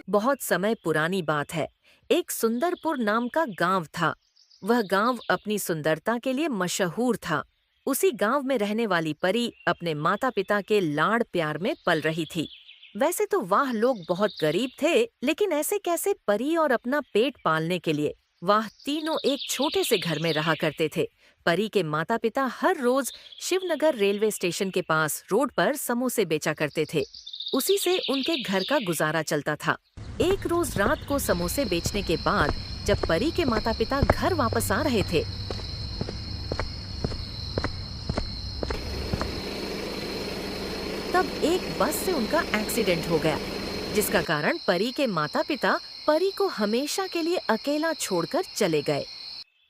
बहुत समय पुरानी बात है। एक सुंदरपुर नाम का गांव था। वह गांव अपनी सुंदरता के लिए मशहूर था। उसी गांव में रहने वाली परी अपने माता पिता के लाड़ प्यार में पल रही थी। वैसे तो वह लोग बहुत गरीब थे, लेकिन ऐसे कैसे परी और अपना पेट पालने के लिए वह तीनों एक छोटे से घर में रहा करते थे। परी के माता पिता हर रोज शिवनगर रेलवे स्टेशन के पास रोड पर समोसे बेचा करते थे। उसी से उनके घर का गुजारा चलता था। एक रोज रात को समोसे बेचने के बाद जब परी के माता पिता घर वापस आ रहे थे, तब एक बस से उनका एक्सीडेंट हो गया, जिसका कारण परी के माता पिता परी को हमेशा के लिए अकेला छोड़कर चले गए।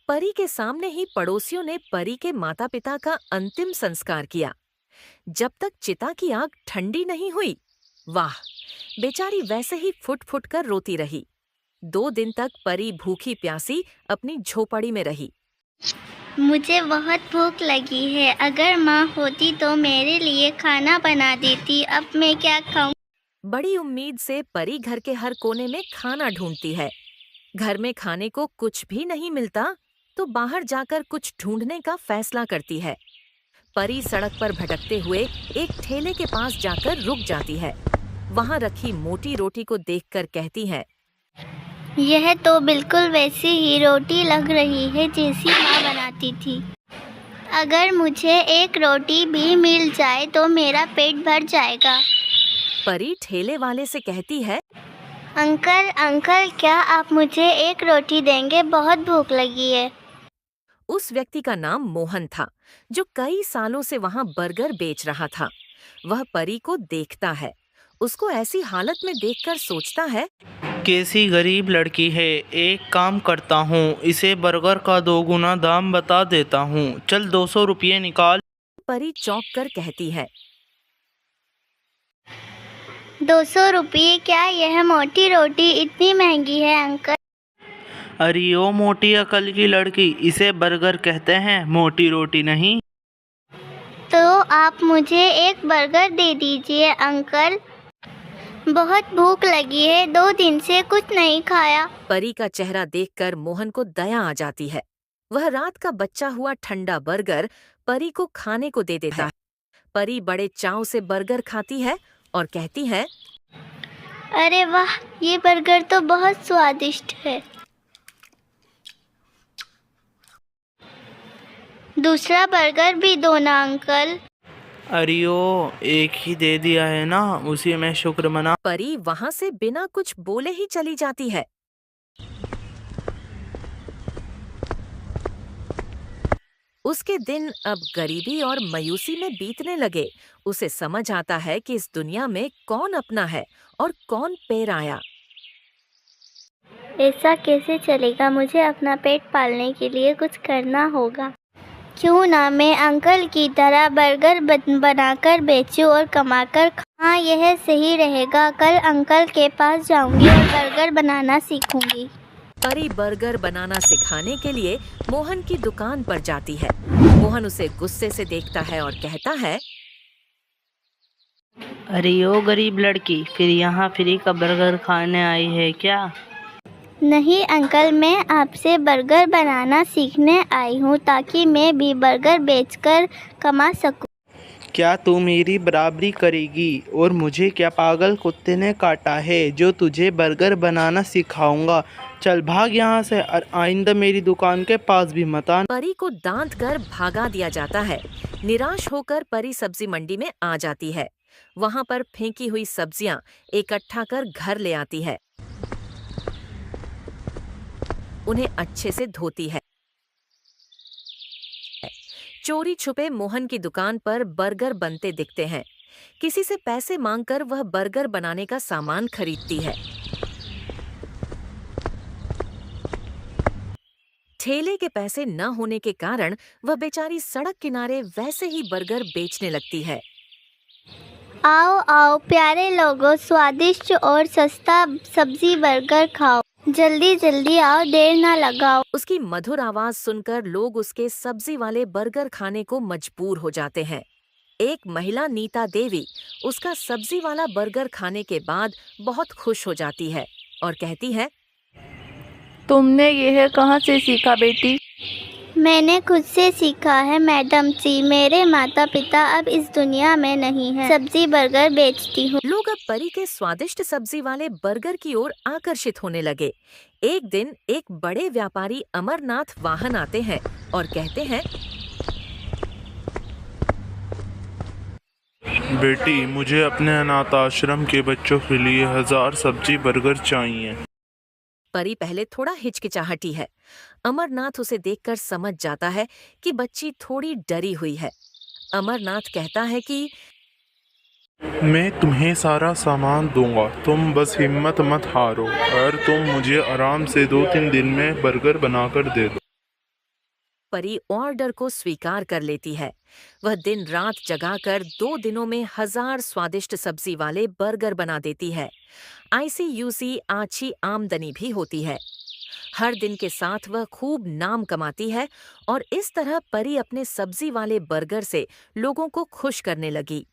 परी के सामने ही पड़ोसियों ने परी के माता पिता का अंतिम संस्कार किया। जब तक चिता की आग ठंडी नहीं हुई, वाह, बेचारी वैसे ही फुट फुट कर रोती रही। 2 दिन तक परी भूखी प्यासी अपनी झोपड़ी में रही। मुझे बहुत भूख लगी है। अगर माँ होती तो मेरे लिए खाना बना देती। अब मैं क्या खाऊं? बड़ी उम्मीद से परी घर के हर कोने में खाना ढूंढती है। घर में खाने को कुछ भी नहीं मिलता तो बाहर जाकर कुछ ढूंढने का फैसला करती है। परी सड़क पर भटकते हुए एक ठेले के पास जाकर रुक जाती है। वहां रखी मोटी रोटी को देखकर कहती है, यह तो बिल्कुल वैसी ही रोटी लग रही है जैसी माँ बनाती थी। अगर मुझे एक रोटी भी मिल जाए तो मेरा पेट भर जाएगा। परी ठेले वाले से कहती है, अंकल अंकल, क्या आप मुझे एक रोटी देंगे? बहुत भूख लगी है। उस व्यक्ति का नाम मोहन था, जो कई सालों से वहां बर्गर बेच रहा था। वह परी को देखता है। उसको ऐसी हालत में देखकर सोचता है, कैसी गरीब लड़की है। एक काम करता हूँ, इसे बर्गर का 2 गुना दाम बता देता हूँ। चल 200 रुपये निकाल। परी चौंक कर कहती है, 200 रुपये? क्या यह मोटी रोटी इतनी महंगी है अंकल? अरे ओ मोटी अकल की लड़की, इसे बर्गर कहते हैं, मोटी रोटी नहीं। तो आप मुझे एक बर्गर दे दीजिए अंकल। बहुत भूख लगी है, 2 दिन से कुछ नहीं खाया। परी का चेहरा देखकर मोहन को दया आ जाती है। वह रात का बचा हुआ ठंडा बर्गर परी को खाने को दे देता है। परी बड़े चाव से बर्गर खाती है और कहती है, अरे वाह, ये बर्गर तो बहुत स्वादिष्ट है। दूसरा बर्गर भी दो ना अंकल। अरे ओ, एक ही दे दिया है ना, उसी में शुक्र मना। परी वहां से बिना कुछ बोले ही चली जाती है। उसके दिन अब गरीबी और मायूसी में बीतने लगे। उसे समझ आता है कि इस दुनिया में कौन अपना है और कौन पेराया। ऐसा कैसे चलेगा? मुझे अपना पेट पालने के लिए कुछ करना होगा। क्यों ना मैं अंकल की तरह बर्गर बनाकर बेचूं और कमाकर हाँ, यह सही रहेगा। कल अंकल के पास जाऊंगी और बर्गर बनाना सीखूंगी। परी बर्गर बनाना सिखाने के लिए मोहन की दुकान पर जाती है। मोहन उसे गुस्से से देखता है और कहता है, अरे ओ गरीब लड़की, फिर यहाँ फ्री का बर्गर खाने आई है क्या? नहीं अंकल, मैं आपसे बर्गर बनाना सीखने आई हूँ ताकि मैं भी बर्गर बेचकर कमा सकूँ। क्या तू मेरी बराबरी करेगी? और मुझे क्या पागल कुत्ते ने काटा है जो तुझे बर्गर बनाना सिखाऊंगा? चल भाग यहाँ से और आइंदा मेरी दुकान के पास भी मत आना। परी को दांत कर भागा दिया जाता है। निराश होकर परी सब्जी मंडी में आ जाती है। वहां पर फेंकी हुई सब्जियां इकट्ठा कर घर ले आती है। उन्हें अच्छे से धोती है। चोरी छुपे मोहन की दुकान पर बर्गर बनते दिखते हैं। किसी से पैसे मांगकर वह बर्गर बनाने का सामान खरीदती है। ठेले के पैसे न होने के कारण वह बेचारी सड़क किनारे वैसे ही बर्गर बेचने लगती है। आओ आओ प्यारे लोगों, स्वादिष्ट और सस्ता सब्जी बर्गर खाओ। जल्दी जल्दी आओ, देर ना लगाओ। उसकी मधुर आवाज सुनकर लोग उसके सब्जी वाले बर्गर खाने को मजबूर हो जाते हैं। एक महिला नीता देवी उसका सब्जी वाला बर्गर खाने के बाद बहुत खुश हो जाती है और कहती है, तुमने यह कहाँ से सीखा बेटी? मैंने खुद से सीखा है मैडम जी। मेरे माता पिता अब इस दुनिया में नहीं हैं। सब्जी बर्गर बेचती हूँ। लोग अब परी के स्वादिष्ट सब्जी वाले बर्गर की ओर आकर्षित होने लगे। एक दिन एक बड़े व्यापारी अमरनाथ वाहन आते हैं और कहते हैं, बेटी, मुझे अपने अनाथ आश्रम के बच्चों के लिए 1000 सब्जी बर्गर चाहिए। परी पहले थोड़ा हिचकिचाहटी है। अमरनाथ उसे देखकर समझ जाता है कि बच्ची थोड़ी डरी हुई है। अमरनाथ कहता है कि मैं तुम्हें सारा सामान दूंगा, तुम बस हिम्मत मत हारो और तुम मुझे आराम से 2-3 दिन में बर्गर बनाकर दे दो। परी ऑर्डर को स्वीकार कर लेती है। वह दिन रात जगाकर 2 दिनों में 1000 स्वादिष्ट सब्जी वाले बर्गर बना देती है। ICUC अच्छी आमदनी भी होती है। हर दिन के साथ वह खूब नाम कमाती है और इस तरह परी अपने सब्जी वाले बर्गर से लोगों को खुश करने लगी।